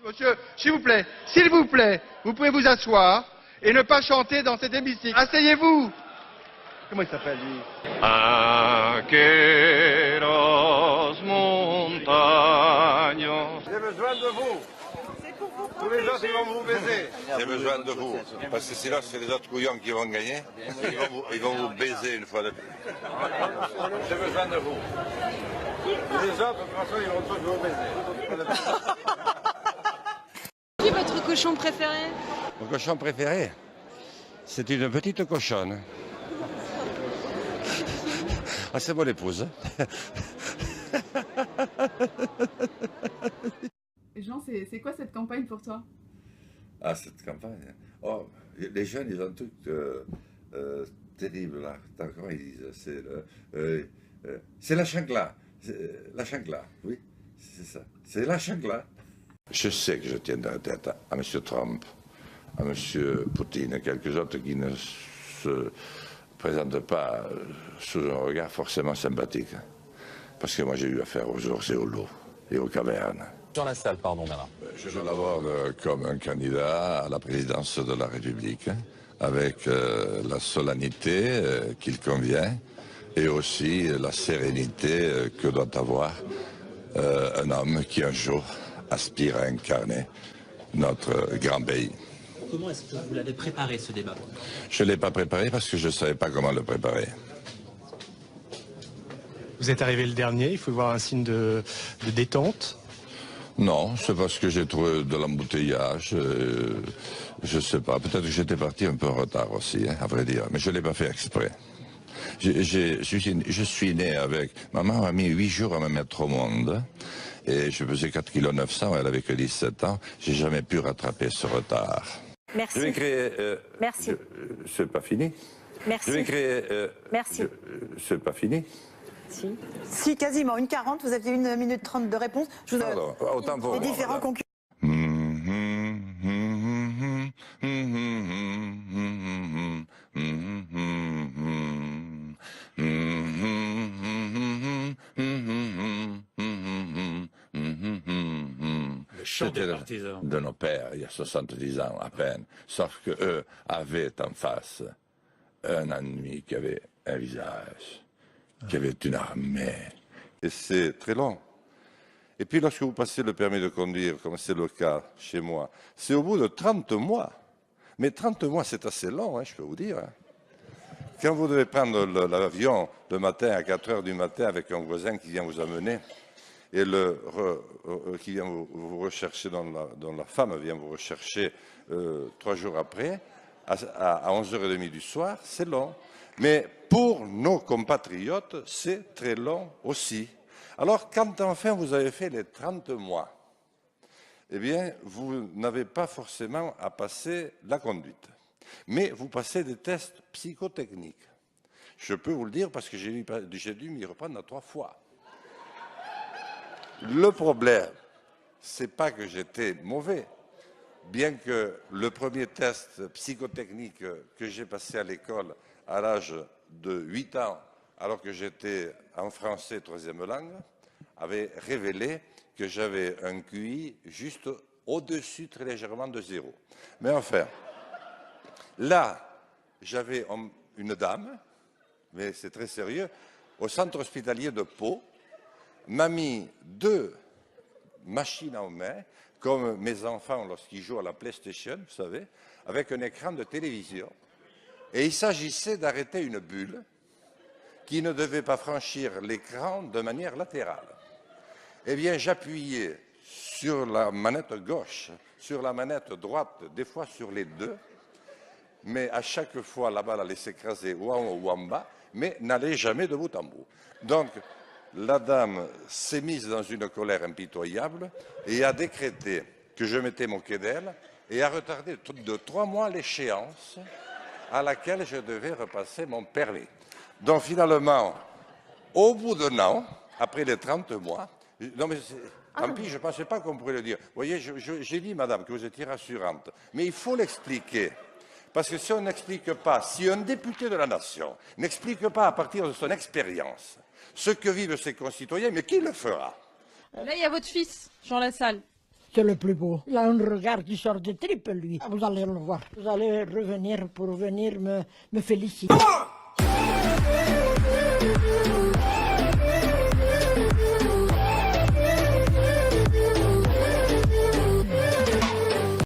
Monsieur, s'il vous plaît, vous pouvez vous asseoir et ne pas chanter dans cet hémicycle. Asseyez-vous. Comment il s'appelle, lui? Aqueros montaños. J'ai besoin de vous. Tous les autres, ils vont vous baiser. J'ai besoin de vous. Parce que sinon, c'est les autres couillons qui vont gagner. Ils vont vous baiser une fois de plus. J'ai besoin de vous. Tous les autres, de toute façon, ils vont tous vous baiser. Qui est votre cochon préféré? Mon cochon préféré, c'est une petite cochonne. Ah, c'est mon épouse. Jean, c'est quoi cette campagne pour toi? Ah, cette campagne. Oh, les jeunes, ils ont tout terrible là. Comment ils disent? C'est la chancla. La chancla, oui, c'est ça. C'est la chancla. Je sais que je tiendrai tête à M. Trump, à M. Poutine et quelques autres qui ne se présentent pas sous un regard forcément sympathique. Parce que moi, j'ai eu affaire aux ours et aux loups et aux cavernes. Dans la salle, pardon, Bernard. Je l'aborde comme un candidat à la présidence de la République, avec la solennité qu'il convient et aussi la sérénité que doit avoir un homme qui un jour aspire à incarner notre grand pays. Comment est-ce que vous l'avez préparé, ce débat? Je ne l'ai pas préparé parce que je ne savais pas comment le préparer. Vous êtes arrivé le dernier, il faut voir un signe de détente. Non, c'est parce que j'ai trouvé de l'embouteillage. Je ne sais pas, peut-être que j'étais parti un peu en retard aussi, hein, à vrai dire, mais je ne l'ai pas fait exprès. Je suis né avec... Maman m'a mis 8 jours à me mettre au monde. Et je pesais 4,9 kg, elle avait que 17 ans. J'ai jamais pu rattraper ce retard. Merci. Je vais créer... Merci. C'est pas fini. Merci. Je vais créer... Merci. C'est pas fini. Si, quasiment. 1:40, vous aviez 1 minute 30 de réponse. Je vous Pardon, autant pour les moi, différents madame. concurrents. C'était de nos pères, il y a 70 ans à peine. Sauf qu'eux avaient en face un ennemi qui avait un visage, qui avait une armée. Et c'est très long. Et puis lorsque vous passez le permis de conduire, comme c'est le cas chez moi, c'est au bout de 30 mois. Mais 30 mois, c'est assez long, hein, je peux vous dire. Hein. Quand vous devez prendre l'avion le matin à 4 heures du matin avec un voisin qui vient vous amener, et qui vient vous rechercher, dont la femme vient vous rechercher 3 jours après, à 11h30 du soir, c'est long. Mais pour nos compatriotes, c'est très long aussi. Alors, quand enfin vous avez fait les 30 mois, eh bien, vous n'avez pas forcément à passer la conduite. Mais vous passez des tests psychotechniques. Je peux vous le dire parce que j'ai dû m'y reprendre 3 fois. Le problème, c'est pas que j'étais mauvais. Bien que le premier test psychotechnique que j'ai passé à l'école à l'âge de 8 ans, alors que j'étais en français 3e langue, avait révélé que j'avais un QI juste au-dessus, très légèrement, de 0. Mais enfin, là, j'avais une dame, mais c'est très sérieux, au centre hospitalier de Pau, m'a mis 2 machines en main, comme mes enfants lorsqu'ils jouent à la PlayStation, vous savez, avec un écran de télévision. Et il s'agissait d'arrêter une bulle qui ne devait pas franchir l'écran de manière latérale. Eh bien, j'appuyais sur la manette gauche, sur la manette droite, des fois sur les deux, mais à chaque fois, la balle allait s'écraser ou en haut ou en bas, mais n'allait jamais de bout en bout. Donc, la dame s'est mise dans une colère impitoyable et a décrété que je m'étais moqué d'elle et a retardé de 3 mois l'échéance à laquelle je devais repasser mon permis. Donc finalement, au bout d'un an, après les 30 mois, non mais tant pis, je ne pensais pas qu'on pourrait le dire. Vous voyez, j'ai dit, madame, que vous étiez rassurante, mais il faut l'expliquer. Parce que si on n'explique pas, si un député de la nation n'explique pas à partir de son expérience ce que vivent ses concitoyens, mais qui le fera? Là, il y a votre fils, Jean Lassalle. C'est le plus beau. Il a un regard qui sort des tripes, lui. Vous allez le voir. Vous allez revenir pour venir me féliciter.